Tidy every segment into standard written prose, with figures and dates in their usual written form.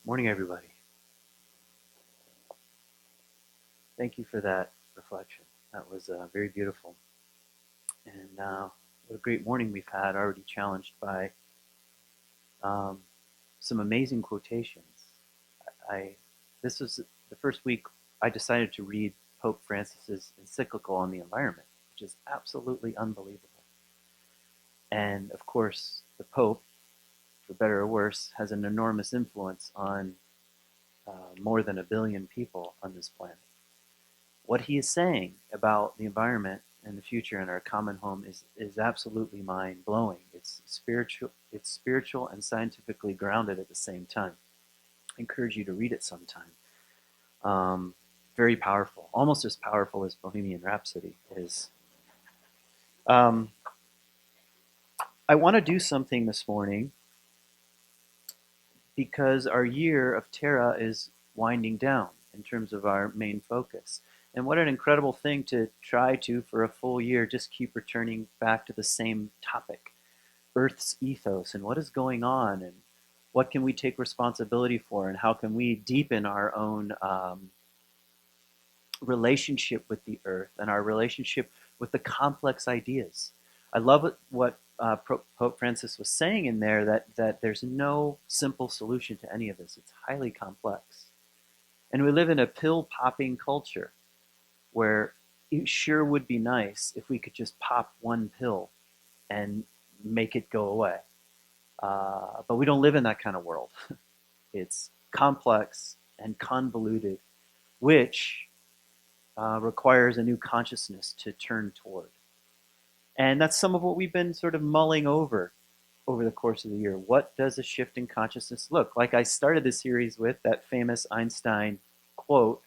Morning, everybody. Thank you for that reflection. That was very beautiful. And what a great morning we've had, already challenged by um, some amazing quotations. I This was the first week I decided to read Pope Francis's encyclical on the environment, which is absolutely unbelievable. And of course, the Pope, for better or worse, has an enormous influence on more than a billion people on this planet. What he is saying about the environment and the future and our common home is absolutely mind blowing. It's spiritual and scientifically grounded at the same time. I encourage you to read it sometime. Um, Very powerful, almost as powerful as Bohemian Rhapsody is. Um, I want to do something this morning because our year of Terra is winding down in terms of our main focus. And what an incredible thing to try to, for a full year, just keep returning back to the same topic, Earth's ethos, and what is going on, and what can we take responsibility for, and how can we deepen our own relationship with the Earth and our relationship with the complex ideas. I love what Pope Francis was saying in there, that there's no simple solution to any of this. It's highly complex. And we live in a pill-popping culture where it sure would be nice if we could just pop one pill and make it go away. But we don't live in that kind of world. It's complex and convoluted, which requires a new consciousness to turn toward. And that's some of what we've been sort of mulling over the course of the year. What does a shift in consciousness look like? I started this series with that famous Einstein quote,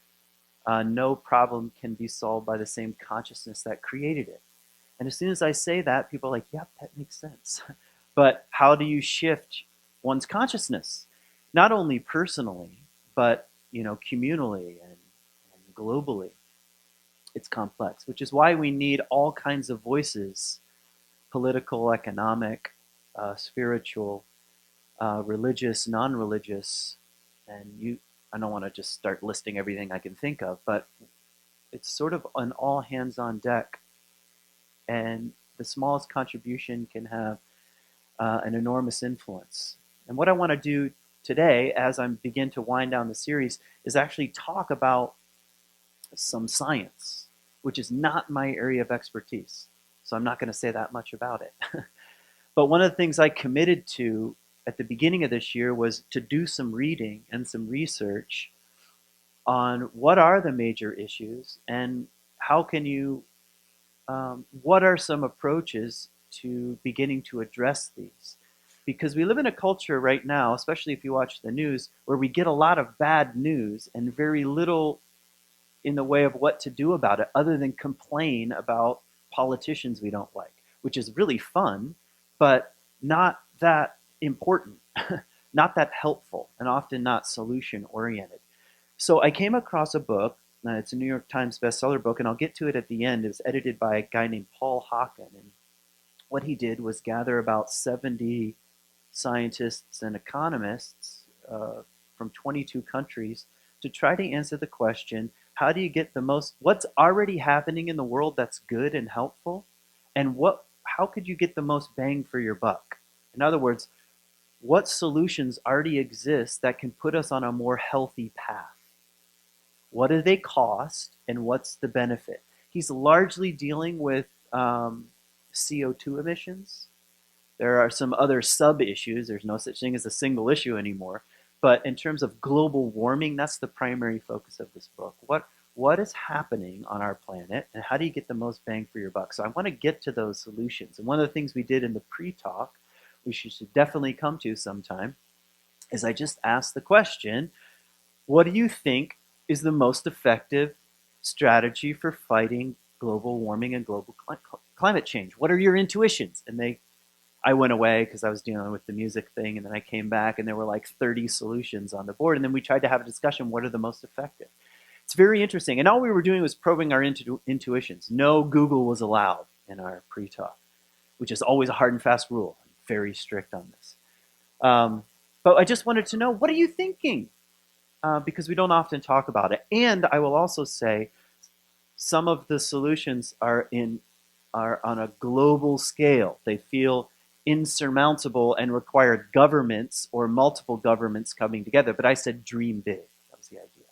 no problem can be solved by the same consciousness that created it. And as soon as I say that, people are like, yep, that makes sense. But how do you shift one's consciousness? Not only personally, but communally and globally. It's complex, which is why we need all kinds of voices: political, economic, spiritual, religious, non-religious, and I don't want to just start listing everything I can think of, but it's sort of an all hands on deck, and the smallest contribution can have an enormous influence. And what I want to do today, as I begin to wind down the series, is actually talk about some science, which is not my area of expertise. So I'm not going to say that much about it. But one of the things I committed to at the beginning of this year was to do some reading and some research on what are the major issues and how can you, what are some approaches to beginning to address these. Because we live in a culture right now, especially if you watch the news, where we get a lot of bad news and very little in the way of what to do about it other than complain about politicians we don't like, which is really fun, but not that important, not that helpful, and often not solution oriented. So I came across a book. It's a New York Times bestseller book, and I'll get to it at the end. It was edited by a guy named Paul Hawken, and what he did was gather about 70 scientists and economists from 22 countries to try to answer the question: how do you get the most, what's already happening in the world that's good and helpful, and how could you get the most bang for your buck? In other words, what solutions already exist that can put us on a more healthy path? What do they cost, and what's the benefit? He's largely dealing with CO2 emissions. There are some other sub-issues. There's no such thing as a single issue anymore. But in terms of global warming, that's the primary focus of this book. What is happening on our planet, and how do you get the most bang for your buck? So I want to get to those solutions. And one of the things we did in the pre-talk, which you should definitely come to sometime, is I just asked the question, what do you think is the most effective strategy for fighting global warming and global climate change? What are your intuitions? And I went away because I was dealing with the music thing, and then I came back and there were like 30 solutions on the board, and then we tried to have a discussion, what are the most effective? It's very interesting, and all we were doing was probing our intuitions. No Google was allowed in our pre-talk, which is always a hard and fast rule. I'm very strict on this. But I just wanted to know, what are you thinking? Because we don't often talk about it. And I will also say, some of the solutions are on a global scale. They feel insurmountable and require governments or multiple governments coming together. But I said dream big. That was the idea.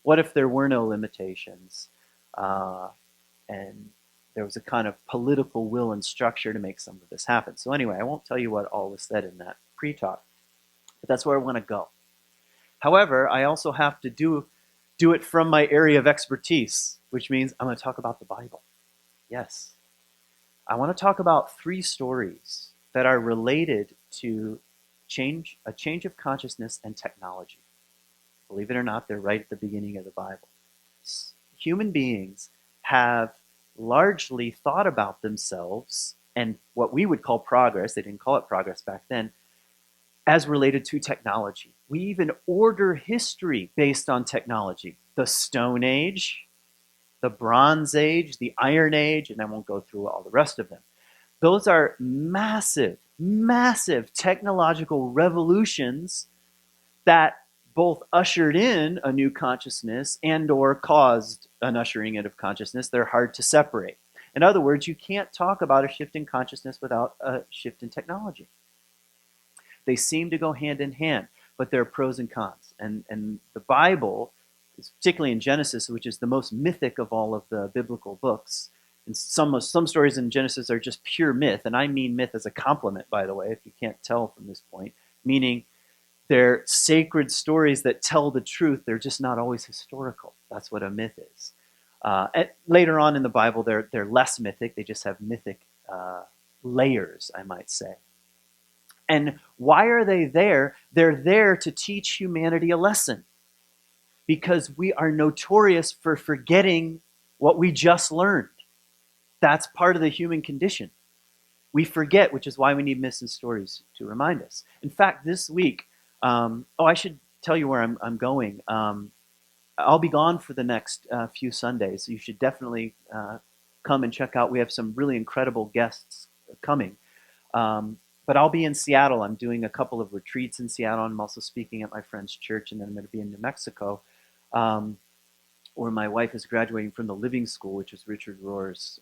What if there were no limitations, and there was a kind of political will and structure to make some of this happen? So anyway, I won't tell you what all was said in that pre-talk, but that's where I want to go. However, I also have to do it from my area of expertise, which means I'm going to talk about the Bible. Yes. I want to talk about 3 stories that are related to a change of consciousness and technology. Believe it or not, they're right at the beginning of the Bible. Human beings have largely thought about themselves and what we would call progress, they didn't call it progress back then, as related to technology. We even order history based on technology. The Stone Age, the Bronze Age, the Iron Age, and I won't go through all the rest of them. Those are massive, massive technological revolutions that both ushered in a new consciousness and or caused an ushering in of consciousness. They're hard to separate. In other words, you can't talk about a shift in consciousness without a shift in technology. They seem to go hand in hand, but there are pros and cons. And the Bible, particularly in Genesis, which is the most mythic of all of the biblical books, and some stories in Genesis are just pure myth, and I mean myth as a compliment, by the way, if you can't tell from this point, meaning they're sacred stories that tell the truth. They're just not always historical. That's what a myth is. Later on in the Bible, they're less mythic. They just have mythic layers, I might say. And why are they there? They're there to teach humanity a lesson, because we are notorious for forgetting what we just learned. That's part of the human condition. We forget, which is why we need myths and stories to remind us. In fact, this week, I should tell you where I'm going. I'll be gone for the next few Sundays. You should definitely come and check out. We have some really incredible guests coming. But I'll be in Seattle. I'm doing a couple of retreats in Seattle. I'm also speaking at my friend's church, and then I'm going to be in New Mexico, where my wife is graduating from the Living School, which is Richard Rohr's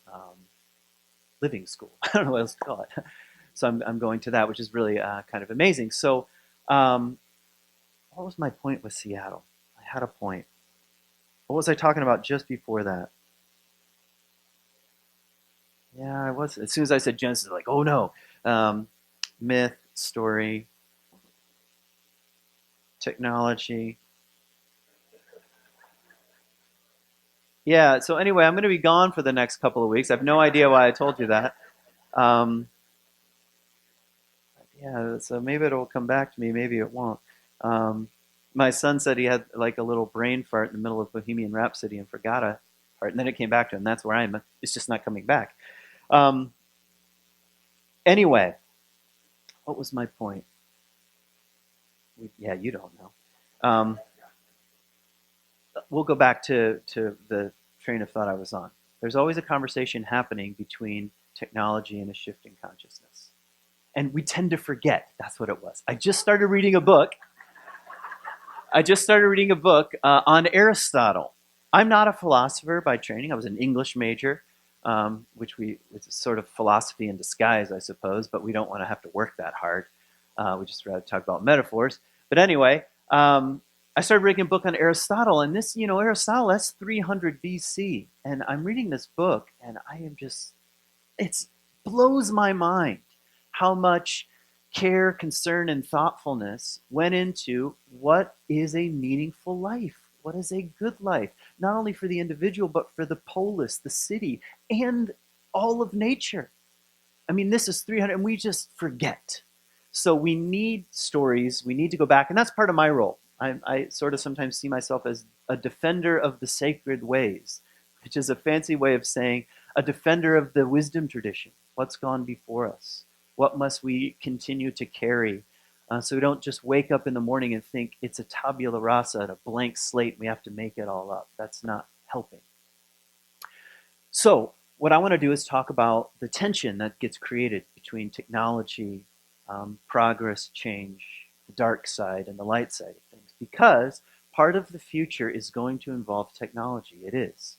Living School. I don't know what else to call it. So I'm going to that, which is really kind of amazing. So what was my point with Seattle? I had a point. What was I talking about just before that? Yeah, I was. As soon as I said Genesis, like, oh no. Myth, story, technology. Yeah, so anyway, I'm going to be gone for the next couple of weeks. I have no idea why I told you that. Um, yeah, so maybe it'll come back to me, maybe it won't. Um, my son said he had like a little brain fart in the middle of Bohemian Rhapsody and forgot a part, and then it came back to him. That's where I am. It's just not coming back. Um, anyway, what was my point? Yeah, you don't know. We'll go back to the train of thought I was on. There's always a conversation happening between technology and a shift in consciousness. And we tend to forget. That's what it was. I just started reading a book. On Aristotle. I'm not a philosopher by training. I was an English major, which is sort of philosophy in disguise, I suppose, but we don't want to have to work that hard. We just rather talk about metaphors. But anyway, I started reading a book on Aristotle, and this, Aristotle, that's 300 BC. And I'm reading this book, and I am just, it blows my mind how much care, concern, and thoughtfulness went into what is a meaningful life. What is a good life? Not only for the individual, but for the polis, the city, and all of nature. I mean, this is 300, and we just forget. So we need stories. We need to go back, and that's part of my role. I sort of sometimes see myself as a defender of the sacred ways, which is a fancy way of saying a defender of the wisdom tradition. What's gone before us? What must we continue to carry? So we don't just wake up in the morning and think it's a tabula rasa, a blank slate, and we have to make it all up. That's not helping. So what I want to do is talk about the tension that gets created between technology, progress, change, the dark side and the light side of things, because part of the future is going to involve technology. It is.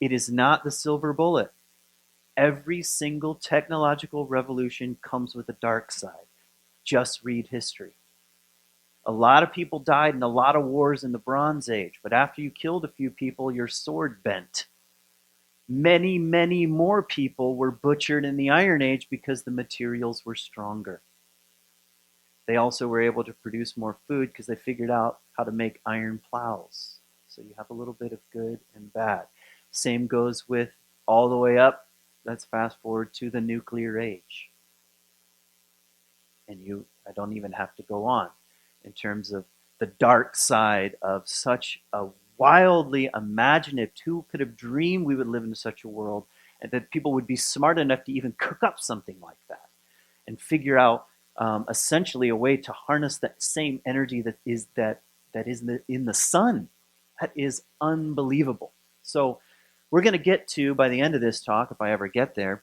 It is not the silver bullet. Every single technological revolution comes with a dark side. Just read history. A lot of people died in a lot of wars in the Bronze Age, but after you killed a few people, your sword bent. Many, many more people were butchered in the Iron Age because the materials were stronger. They also were able to produce more food because they figured out how to make iron plows. So you have a little bit of good and bad. Same goes with all the way up. Let's fast forward to the nuclear age. And I don't even have to go on in terms of the dark side of such a wildly imaginative. Who could have dreamed we would live in such a world, and that people would be smart enough to even cook up something like that and figure out essentially a way to harness that same energy that is in the sun. That is unbelievable. So we're going to get to, by the end of this talk, if I ever get there,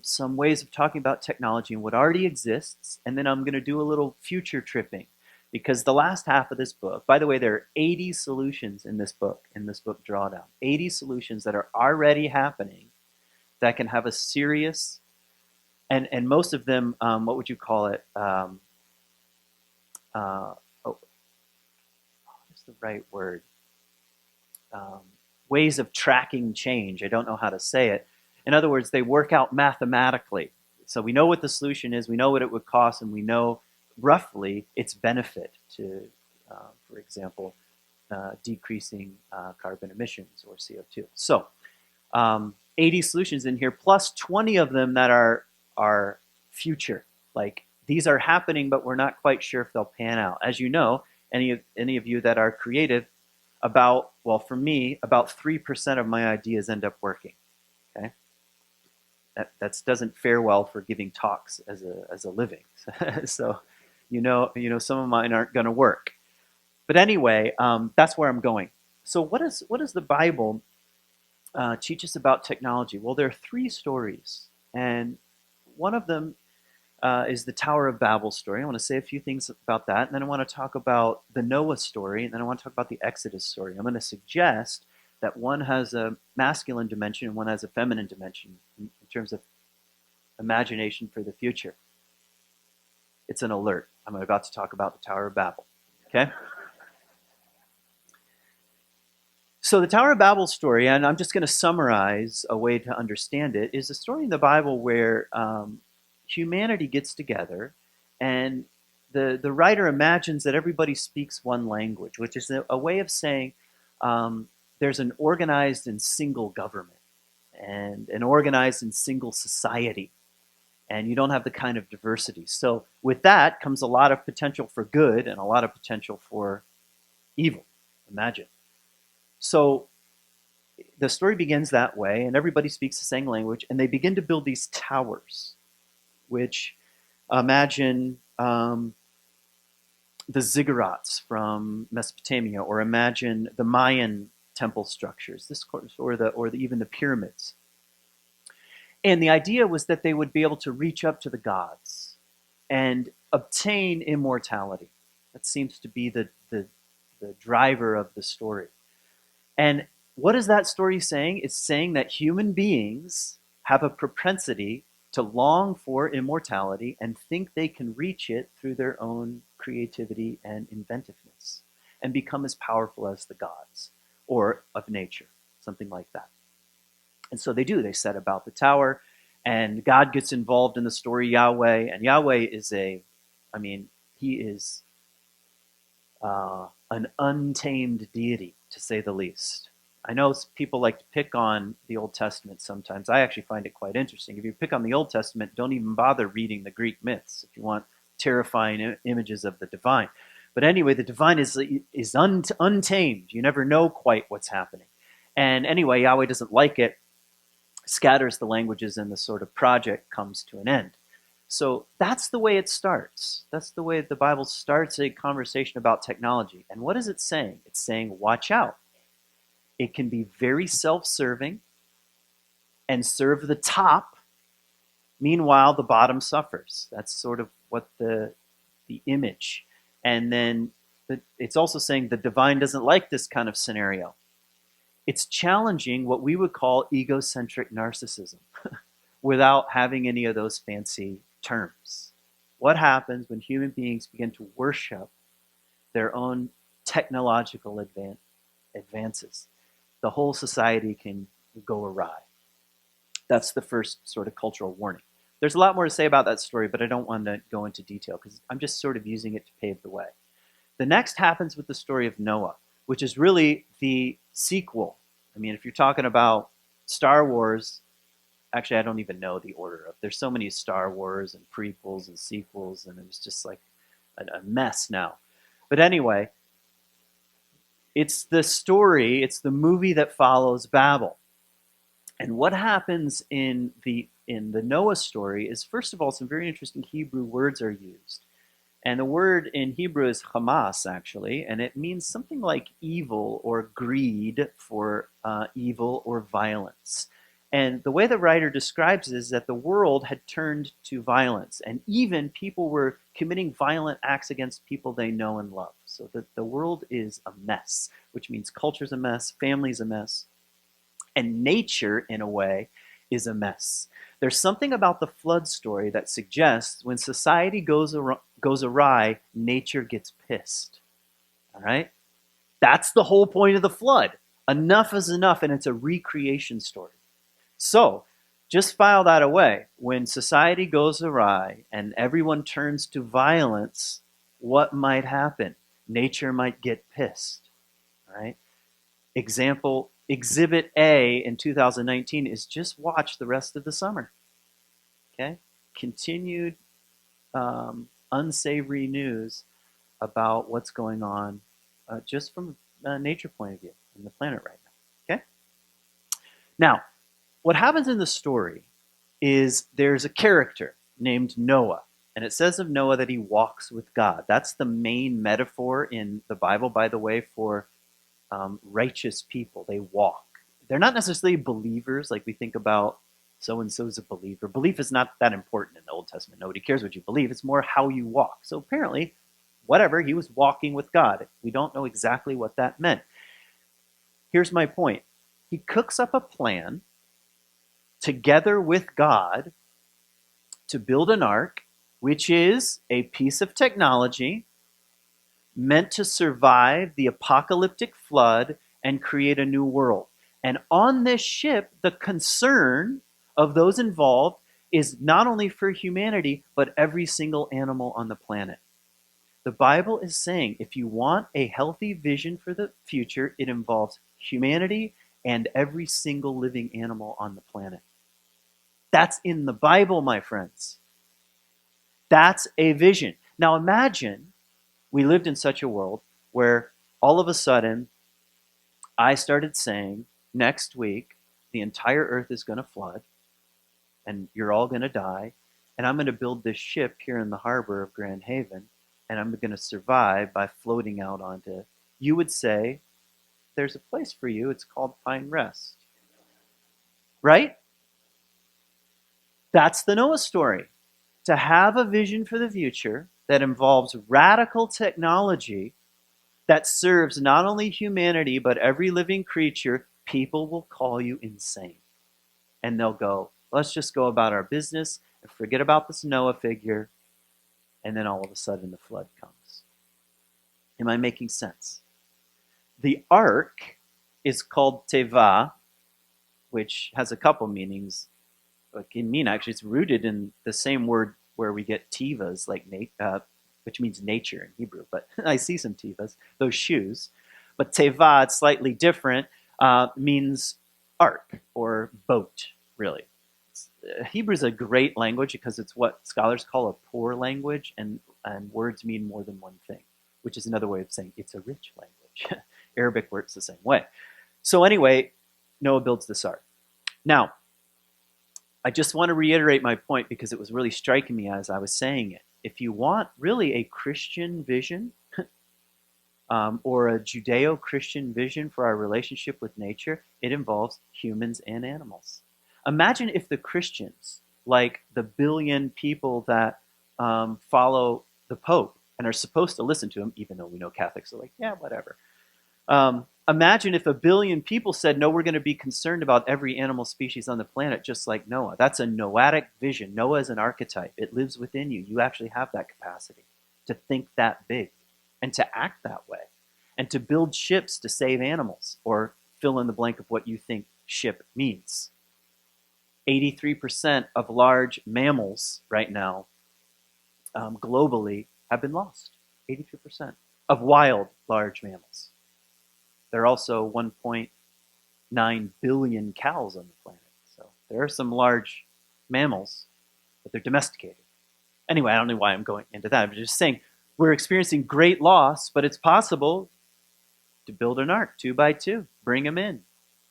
some ways of talking about technology and what already exists, and then I'm going to do a little future tripping, because the last half of this book, by the way, there are 80 solutions in this book Drawdown, 80 solutions that are already happening that can have a serious, and most of them, what would you call it? What's the right word? Ways of tracking change. I don't know how to say it. In other words, they work out mathematically. So we know what the solution is, we know what it would cost, and we know roughly its benefit to, for example, decreasing carbon emissions or CO2. So 80 solutions in here, plus 20 of them that are future. Like, these are happening, but we're not quite sure if they'll pan out. As you know, any of you that are creative, for me, about 3% of my ideas end up working. Okay, that doesn't fare well for giving talks as a living. So, some of mine aren't going to work. But anyway, that's where I'm going. So what does the Bible teach us about technology? Well, there are 3 stories, and one of them is the Tower of Babel story. I want to say a few things about that, and then I want to talk about the Noah story, and then I want to talk about the Exodus story. I'm going to suggest that one has a masculine dimension and one has a feminine dimension in terms of imagination for the future. It's an alert. I'm about to talk about the Tower of Babel. Okay? So the Tower of Babel story, and I'm just going to summarize a way to understand it, is a story in the Bible where humanity gets together, and the writer imagines that everybody speaks one language, which is a way of saying there's an organized and single government and an organized and single society, and you don't have the kind of diversity. So with that comes a lot of potential for good and a lot of potential for evil. Imagine. So the story begins that way, and everybody speaks the same language, and they begin to build these towers, which imagine the ziggurats from Mesopotamia, or imagine the Mayan temple structures, even the pyramids. And the idea was that they would be able to reach up to the gods and obtain immortality. That seems to be the driver of the story. And what is that story saying? It's saying that human beings have a propensity to long for immortality and think they can reach it through their own creativity and inventiveness and become as powerful as the gods or of nature, something like that. And so they do. They set about the tower, and God gets involved in the story, Yahweh. And Yahweh is he is an untamed deity, to say the least. I know people like to pick on the Old Testament sometimes. I actually find it quite interesting. If you pick on the Old Testament, don't even bother reading the Greek myths if you want terrifying images of the divine. But anyway, the divine is untamed. You never know quite what's happening. And anyway, Yahweh doesn't like it, scatters the languages, and the sort of project comes to an end. So that's the way it starts. That's the way the Bible starts a conversation about technology. And what is it saying? It's saying, watch out. It can be very self-serving and serve the top. Meanwhile, the bottom suffers. That's sort of what the the image. And then it's also saying the divine doesn't like this kind of scenario. It's challenging what we would call egocentric narcissism without having any of those fancy terms. What happens when human beings begin to worship their own technological advances? The whole society can go awry. That's the first sort of cultural warning. There's a lot more to say about that story, but I don't want to go into detail because I'm just sort of using it to pave the way. The next happens with the story of Noah, which is really the sequel. I mean, if you're talking about Star Wars, actually, I don't even know the order of. There's so many Star Wars and prequels and sequels, and it's just like a mess now. But anyway, it's the story, it's the movie that follows Babel. And what happens in the Noah story is, first of all, some very interesting Hebrew words are used. And the word in Hebrew is Hamas, actually, and it means something like evil or greed for evil or violence. And the way the writer describes it is that the world had turned to violence, and even people were committing violent acts against people they know and love. So the world is a mess, which means culture's a mess, family's a mess, and nature, in a way, is a mess. There's something about the flood story that suggests when society goes awry, nature gets pissed. All right? That's the whole point of the flood. Enough is enough, and it's a recreation story. So, just file that away. When society goes awry and everyone turns to violence, what might happen? Nature might get pissed. All right? Example, Exhibit A in 2019 is just watch the rest of the summer. Okay? Continued unsavory news about what's going on just from a nature point of view in the planet right now. Okay? Now, what happens in the story is there's a character named Noah. And it says of Noah that he walks with God. That's the main metaphor in the Bible, by the way, for righteous people. They walk. They're not necessarily believers like we think about so-and-so's a believer. Belief is not that important in the Old Testament. Nobody cares what you believe. It's more how you walk. So apparently, whatever, he was walking with God. We don't know exactly what that meant. Here's my point. He cooks up a plan together with God to build an ark, which is a piece of technology meant to survive the apocalyptic flood and create a new world. And on this ship, the concern of those involved is not only for humanity, but every single animal on the planet. The Bible is saying if you want a healthy vision for the future, it involves humanity and every single living animal on the planet. That's in the Bible, my friends. That's a vision. Now imagine we lived in such a world where all of a sudden I started saying, next week, the entire earth is going to flood and you're all going to die. And I'm going to build this ship here in the harbor of Grand Haven and I'm going to survive by floating out onto. You would say, there's a place for you. It's called Pine Rest. Right? That's the Noah story. To have a vision for the future that involves radical technology that serves not only humanity but every living creature, people will call you insane. And they'll go, let's just go about our business and forget about this Noah figure. And then all of a sudden the flood comes. Am I making sense? The ark is called teva, which has a couple meanings. It can mean actually it's rooted in the same word where we get tivas, like which means nature in Hebrew. But I see some tivas, those shoes. But teva, it's slightly different, means ark or boat, really. Hebrew is a great language because it's what scholars call a poor language, and words mean more than one thing, which is another way of saying it's a rich language. Arabic works the same way. So anyway, Noah builds this ark. Now, I just want to reiterate my point because it was really striking me as I was saying it. If you want really a Christian vision or a Judeo-Christian vision for our relationship with nature, it involves humans and animals. Imagine if the Christians, like the billion people that follow the Pope and are supposed to listen to him, even though we know Catholics are like, yeah, whatever. Imagine if a billion people said, no, we're going to be concerned about every animal species on the planet, just like Noah. That's a Noatic vision. Noah is an archetype. It lives within you. You actually have that capacity to think that big and to act that way and to build ships to save animals, or fill in the blank of what you think ship means. 83% of large mammals right now, globally, have been lost. 83% of wild large mammals. There are also 1.9 billion cows on the planet. So there are some large mammals, but they're domesticated. Anyway, I don't know why I'm going into that. I'm just saying we're experiencing great loss, but it's possible to build an ark 2 by 2, bring them in,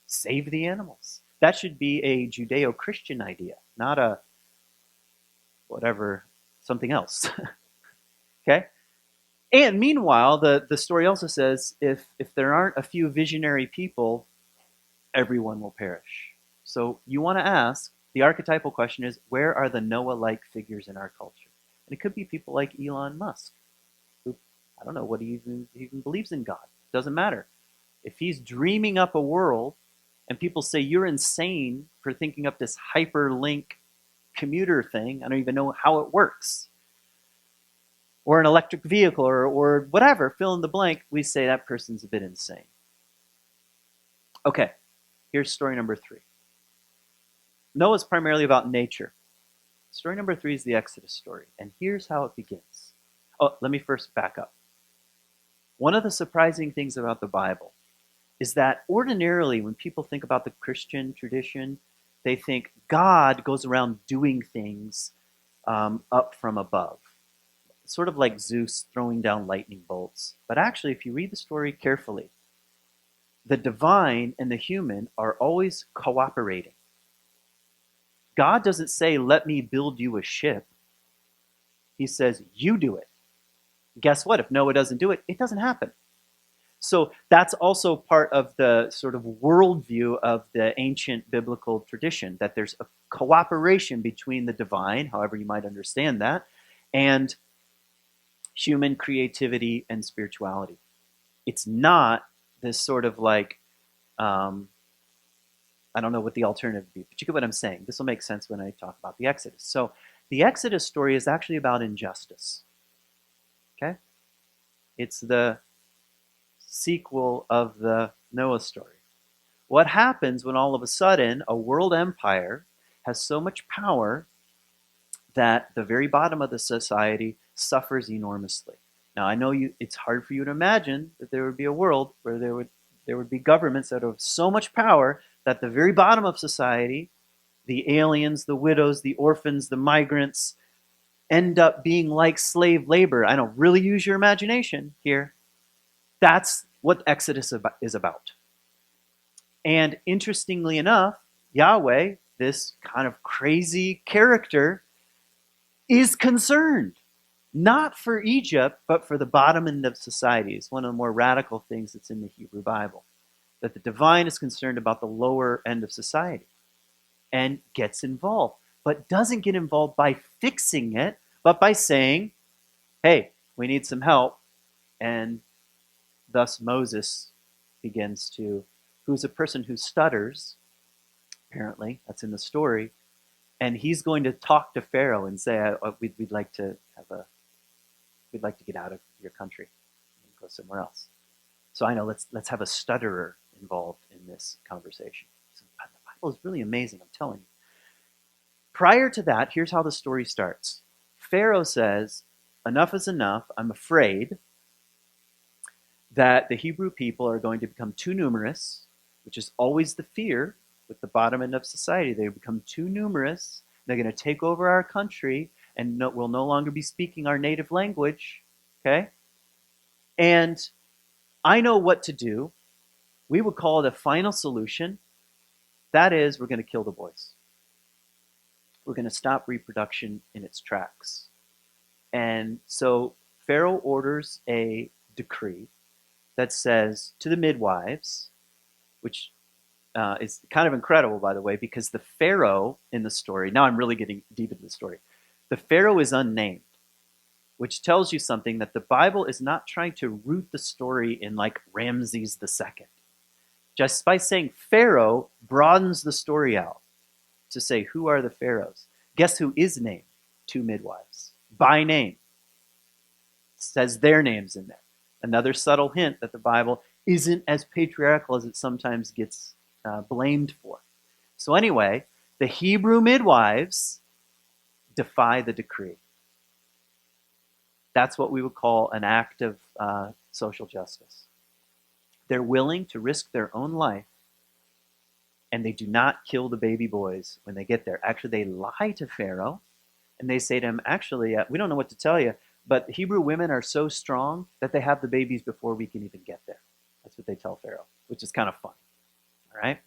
save the animals. That should be a Judeo-Christian idea, not a whatever, something else. Okay? And meanwhile, the story also says if there aren't a few visionary people, everyone will perish. So you want to ask, the archetypal question is, where are the Noah-like figures in our culture? And it could be people like Elon Musk, who, I don't know what he even believes in God. It doesn't matter. If he's dreaming up a world and people say you're insane for thinking up this hyperlink commuter thing, I don't even know how it works, or an electric vehicle, or whatever, fill in the blank, we say that person's a bit insane. Okay, here's story number 3. Noah's primarily about nature. Story number 3 is the Exodus story, and here's how it begins. Oh, let me first back up. One of the surprising things about the Bible is that ordinarily when people think about the Christian tradition, they think God goes around doing things up from above. Sort of like Zeus throwing down lightning bolts. But actually, if you read the story carefully, the divine and the human are always cooperating. God doesn't say, let me build you a ship. He says, you do it. Guess what? If Noah doesn't do it, it doesn't happen. So that's also part of the sort of worldview of the ancient biblical tradition, that there's a cooperation between the divine, however you might understand that, and human creativity and spirituality. It's not this sort of like, I don't know what the alternative would be, but you get what I'm saying. This will make sense when I talk about the Exodus. So the Exodus story is actually about injustice. Okay? It's the sequel of the Noah story. What happens when all of a sudden a world empire has so much power that the very bottom of the society suffers enormously? Now, I know it's hard for you to imagine that there would be a world where there would be governments that have so much power that the very bottom of society, the aliens, the widows, the orphans, the migrants, end up being like slave labor. I don't really use your imagination here. That's what Exodus is about. And interestingly enough, Yahweh, this kind of crazy character, is concerned not for Egypt, but for the bottom end of society. It's one of the more radical things that's in the Hebrew Bible, that the divine is concerned about the lower end of society and gets involved, but doesn't get involved by fixing it, but by saying, hey, we need some help. And thus Moses begins to, who's a person who stutters, apparently, that's in the story, and he's going to talk to Pharaoh and say, we'd like to get out of your country and go somewhere else. So I know, let's have a stutterer involved in this conversation. So the Bible is really amazing, I'm telling you. Prior to that, here's how the story starts. Pharaoh says, enough is enough. I'm afraid that the Hebrew people are going to become too numerous, which is always the fear with the bottom end of society. They become too numerous. They're going to take over our country and we'll no longer be speaking our native language. Okay? And I know what to do. We would call it a final solution. That is, we're going to kill the boys. We're going to stop reproduction in its tracks. And so Pharaoh orders a decree that says to the midwives, which is kind of incredible, by the way, because the Pharaoh in the story, now I'm really getting deep into the story, the Pharaoh is unnamed. which tells you something that the Bible is not trying to root the story in like Ramses II. Just by saying Pharaoh broadens the story out to say, who are the pharaohs? Guess who is named? Two midwives. By name. Says their names in there. Another subtle hint that the Bible isn't as patriarchal as it sometimes gets blamed for. So anyway, the Hebrew midwives defy the decree. That's what we would call an act of social justice. They're willing to risk their own life, and they do not kill the baby boys when they get there. Actually, they lie to Pharaoh, and they say to him, actually, we don't know what to tell you, but Hebrew women are so strong that they have the babies before we can even get there. That's what they tell Pharaoh, which is kind of fun. All right?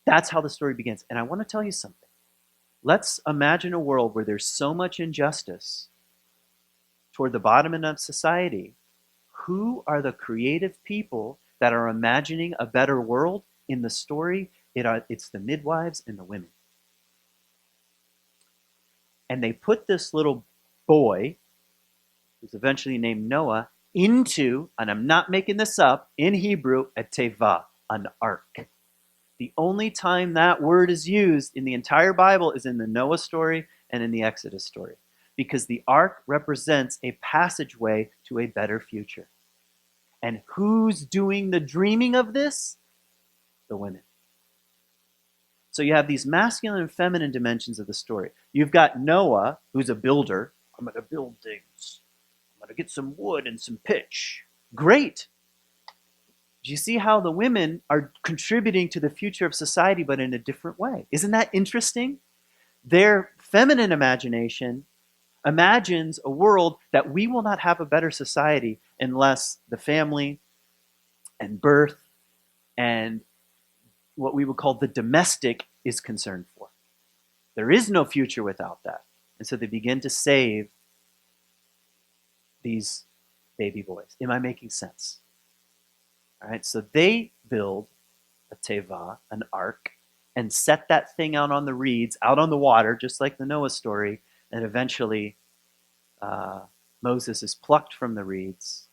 That's how the story begins. And I want to tell you something. Let's imagine a world where there's so much injustice toward the bottom end of society. Who are the creative people that are imagining a better world in the story? It's the midwives and the women. And they put this little boy, who's eventually named Noah, into, and I'm not making this up, in Hebrew, a teva, an ark. The only time that word is used in the entire Bible is in the Noah story and in the Exodus story, because the ark represents a passageway to a better future. And who's doing the dreaming of this? The women. So you have these masculine and feminine dimensions of the story. You've got Noah, who's a builder. I'm going to build things. I'm going to get some wood and some pitch. Great. Do you see how the women are contributing to the future of society, but in a different way? Isn't that interesting? Their feminine imagination imagines a world that we will not have a better society unless the family and birth and what we would call the domestic is concerned for. There is no future without that. And so they begin to save these baby boys. Am I making sense? All right, so they build a teva, an ark, and set that thing out on the reeds, out on the water, just like the Noah story, and eventually Moses is plucked from the reeds,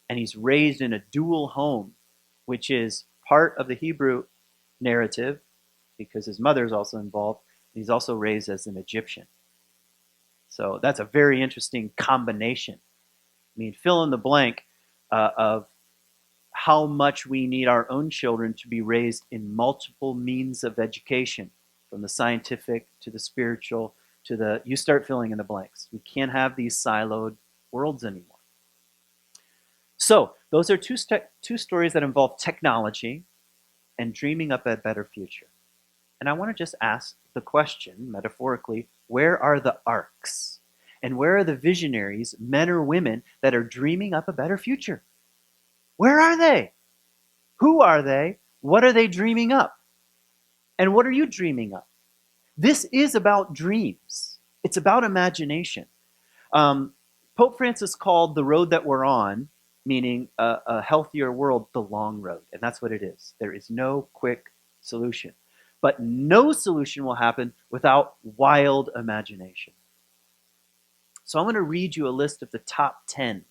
and he's raised in a dual home, which is part of the Hebrew narrative, because his mother is also involved. He's also raised as an Egyptian. So that's a very interesting combination. I mean, fill in the blank of how much we need our own children to be raised in multiple means of education, from the scientific to the spiritual to the, you start filling in the blanks. We can't have these siloed worlds anymore. So those are two stories that involve technology and dreaming up a better future. And I want to just ask the question, metaphorically, where are the arcs? And where are the visionaries, men or women, that are dreaming up a better future? Where are they? Who are they? What are they dreaming up? And what are you dreaming up? This is about dreams. It's about imagination. Pope Francis called the road that we're on, meaning a healthier world, the long road. And that's what it is. There is no quick solution. But no solution will happen without wild imagination. So I'm going to read you a list of the top 10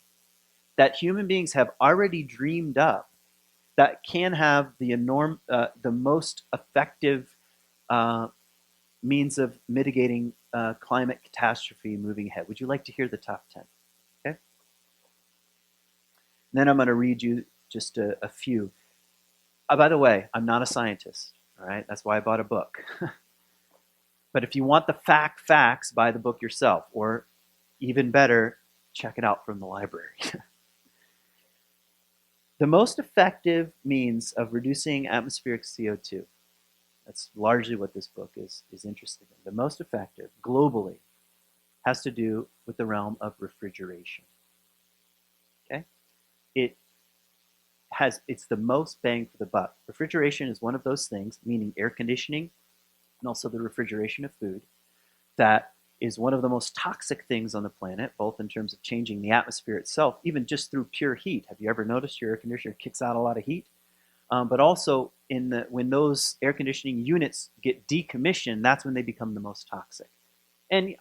that human beings have already dreamed up that can have the most effective means of mitigating climate catastrophe moving ahead. Would you like to hear the top 10? Okay. Then I'm going to read you just a few. By the way, I'm not a scientist. All right, that's why I bought a book. But if you want the facts, buy the book yourself, or even better, check it out from the library. The most effective means of reducing atmospheric CO2, that's largely what this book is interested in. The most effective, globally, has to do with the realm of refrigeration. Okay? It's the most bang for the buck. Refrigeration is one of those things, meaning air conditioning and also the refrigeration of food, that is one of the most toxic things on the planet, both in terms of changing the atmosphere itself, even just through pure heat. Have you ever noticed your air conditioner kicks out a lot of heat? But also, when those air conditioning units get decommissioned, that's when they become the most toxic. And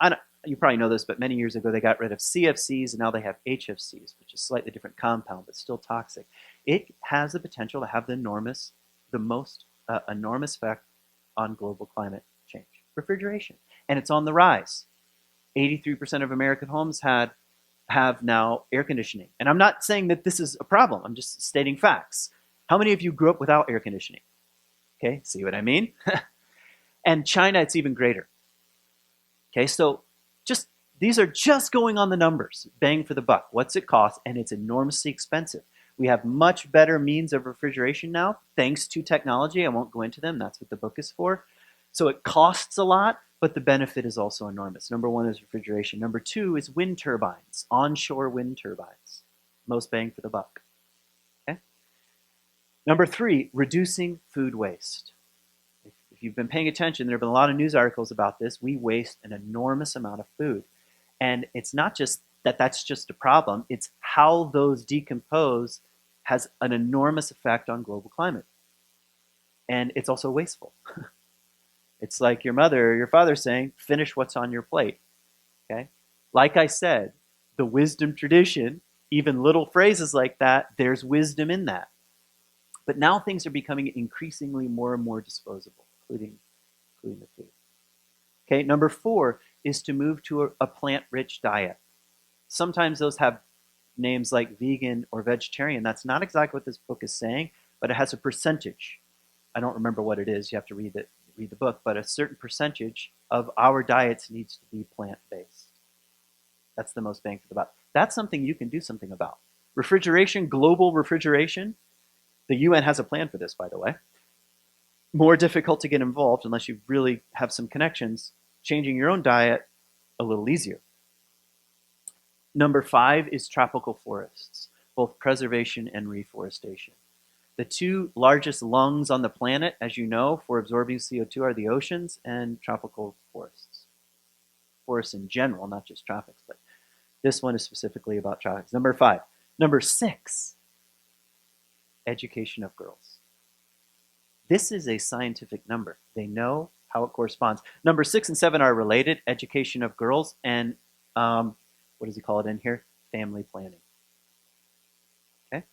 You probably know this, but many years ago they got rid of CFCs and now they have HFCs, which is a slightly different compound but still toxic. It has the potential to have the most enormous effect on global climate change. Refrigeration, and it's on the rise. 83% of American homes have now air conditioning, and I'm not saying that this is a problem. I'm just stating facts. How many of you grew up without air conditioning? Okay, see what I mean? And China, it's even greater. Okay, so just these are just going on the numbers, bang for the buck. What's it cost? And it's enormously expensive. We have much better means of refrigeration now, thanks to technology. I won't go into them. That's what the book is for. So it costs a lot, but the benefit is also enormous. Number one is refrigeration. Number two is wind turbines, onshore wind turbines. Most bang for the buck. Okay. Number three, reducing food waste. If you've been paying attention, there have been a lot of news articles about this. We waste an enormous amount of food. And it's not just that that's just a problem, it's how those decompose has an enormous effect on global climate. And it's also wasteful. It's like your mother or your father saying, finish what's on your plate. Okay? Like I said, the wisdom tradition, even little phrases like that, there's wisdom in that. But now things are becoming increasingly more and more disposable, including the food. Okay, number four is to move to a plant-rich diet. Sometimes those have names like vegan or vegetarian. That's not exactly what this book is saying, but it has a percentage. I don't remember what it is. You have to read the book, but a certain percentage of our diets needs to be plant-based. That's the most bang for the buck. That's something you can do something about. Refrigeration, global refrigeration. The UN has a plan for this, by the way. More difficult to get involved unless you really have some connections. Changing your own diet, a little easier. Number five is tropical forests, both preservation and reforestation. The two largest lungs on the planet, as you know, for absorbing CO2 are the oceans and tropical forests. Forests in general, not just tropics, but this one is specifically about tropics. Number five. Number six, education of girls. This is a scientific number. They know how it corresponds. Number 6 and 7 are related, education of girls and, what does he call it in here? Family planning. Okay?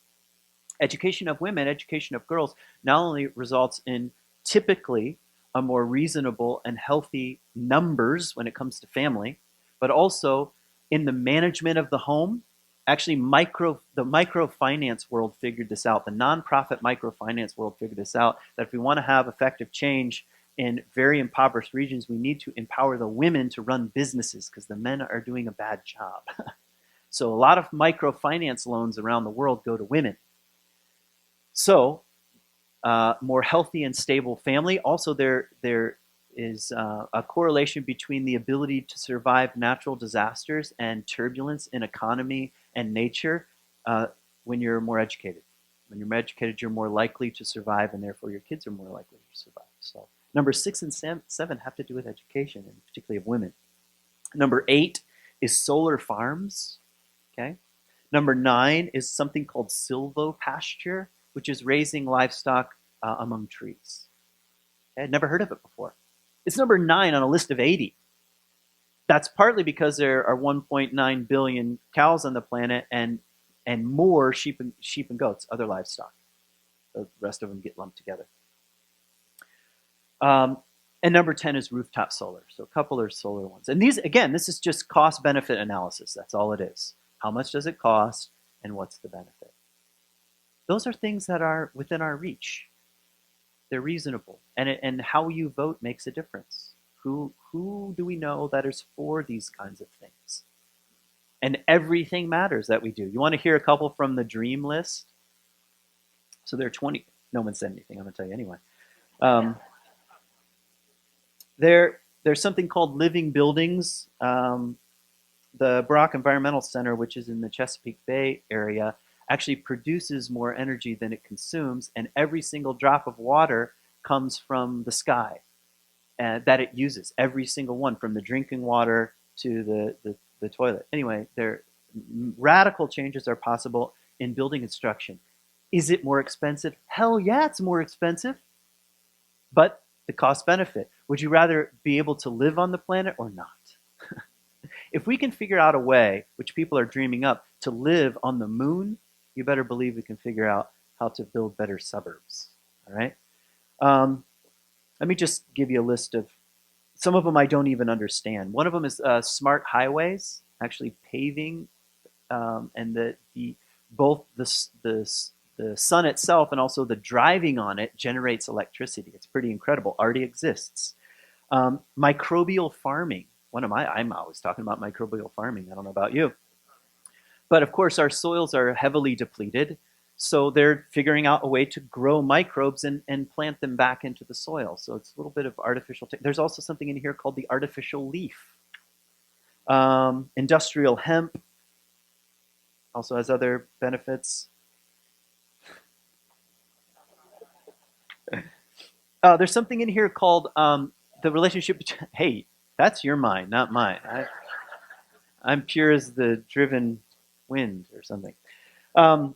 Education of women, education of girls, not only results in typically a more reasonable and healthy numbers when it comes to family, but also in the management of the home. Actually, the microfinance world figured this out. The nonprofit microfinance world figured this out, that if we want to have effective change in very impoverished regions, we need to empower the women to run businesses because the men are doing a bad job. So a lot of microfinance loans around the world go to women. So more healthy and stable family. Also, there is a correlation between the ability to survive natural disasters and turbulence in economy and nature when you're more educated. When you're more educated, you're more likely to survive, and therefore your kids are more likely to survive. So number 6 and 7 have to do with education, and particularly of women. Number 8 is solar farms. Okay. Number 9 is something called silvopasture, which is raising livestock among trees. Okay? I'd never heard of it before. It's number 9 on a list of 80. That's partly because there are 1.9 billion cows on the planet and more sheep and goats, other livestock. The rest of them get lumped together. And number 10 is rooftop solar. So a couple are solar ones. And these, again, this is just cost-benefit analysis. That's all it is. How much does it cost and what's the benefit? Those are things that are within our reach. They're reasonable. And how you vote makes a difference. Who do we know that is for these kinds of things? And everything matters that we do. You want to hear a couple from the dream list? So there are 20. No one said anything. I'm going to tell you anyway. There's something called living buildings. The Brock Environmental Center, which is in the Chesapeake Bay area, actually produces more energy than it consumes, and every single drop of water comes from the sky that it uses. Every single one, from the drinking water to the toilet. Anyway, radical changes are possible in building construction. Is it more expensive? Hell yeah, it's more expensive. But the cost benefit. Would you rather be able to live on the planet or not? If we can figure out a way, which people are dreaming up, to live on the moon, you better believe we can figure out how to build better suburbs. All right. Um, Let me just give you a list of some of them I don't even understand. One of them is smart highways, actually paving, and the both the sun itself and also the driving on it generates electricity. It's pretty incredible. Already exists. Microbial farming. I'm always talking about microbial farming. I don't know about you. But of course, our soils are heavily depleted. So they're figuring out a way to grow microbes and plant them back into the soil. So it's a little bit of artificial. There's also something in here called the artificial leaf. Industrial hemp also has other benefits. There's something in here called the relationship between, hey, that's your mind, not mine. I'm pure as the driven wind or something. Um,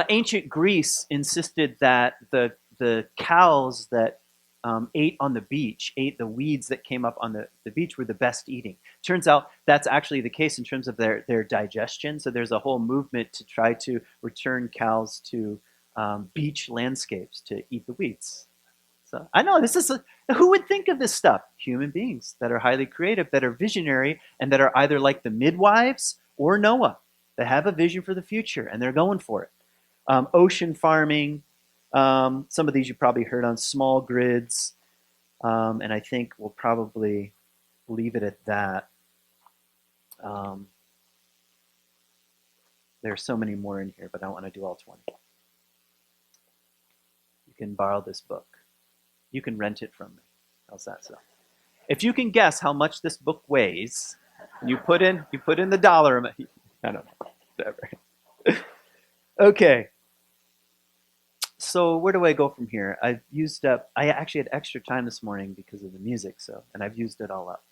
Ancient Greece insisted that the cows that ate on the beach, ate the weeds that came up on the beach, were the best eating. Turns out that's actually the case in terms of their digestion. So there's a whole movement to try to return cows to beach landscapes to eat the weeds. So I know who would think of this stuff? Human beings that are highly creative, that are visionary, and that are either like the midwives or Noah. They have a vision for the future and they're going for it. Ocean farming. Some of these you probably heard on small grids. And I think we'll probably leave it at that. There's so many more in here, but I don't want to do all 20. You can borrow this book. You can rent it from me. How's that sound? If you can guess how much this book weighs, you put in the dollar amount. I don't know. Whatever. Okay. So where do I go from here? I've used up. I actually had extra time this morning because of the music, and I've used it all up.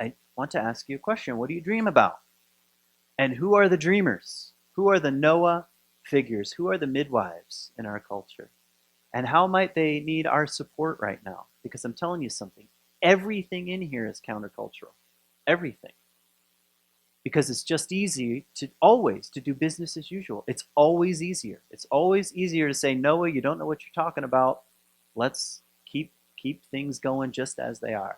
I want to ask you a question. What do you dream about? And who are the dreamers? Who are the Noah figures? Who are the midwives in our culture? And how might they need our support right now? Because I'm telling you something. Everything in here is countercultural. Everything. Because it's just easy to do business as usual. It's always easier. It's always easier to say, Noah, you don't know what you're talking about. Let's keep things going just as they are.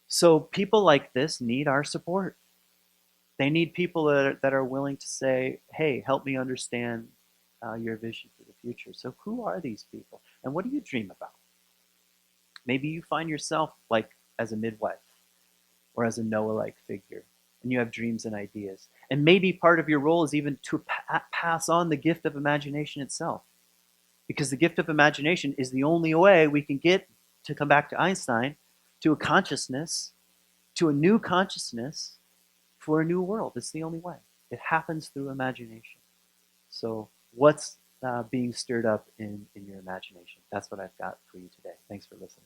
So people like this need our support. They need people that are willing to say, hey, help me understand your vision for the future. So who are these people? And what do you dream about? Maybe you find yourself like as a midwife or as a Noah-like figure, and you have dreams and ideas. And maybe part of your role is even to pass on the gift of imagination itself. Because the gift of imagination is the only way we can get, to come back to Einstein, to a consciousness, to a new consciousness for a new world. It's the only way. It happens through imagination. So what's being stirred up in your imagination? That's what I've got for you today. Thanks for listening.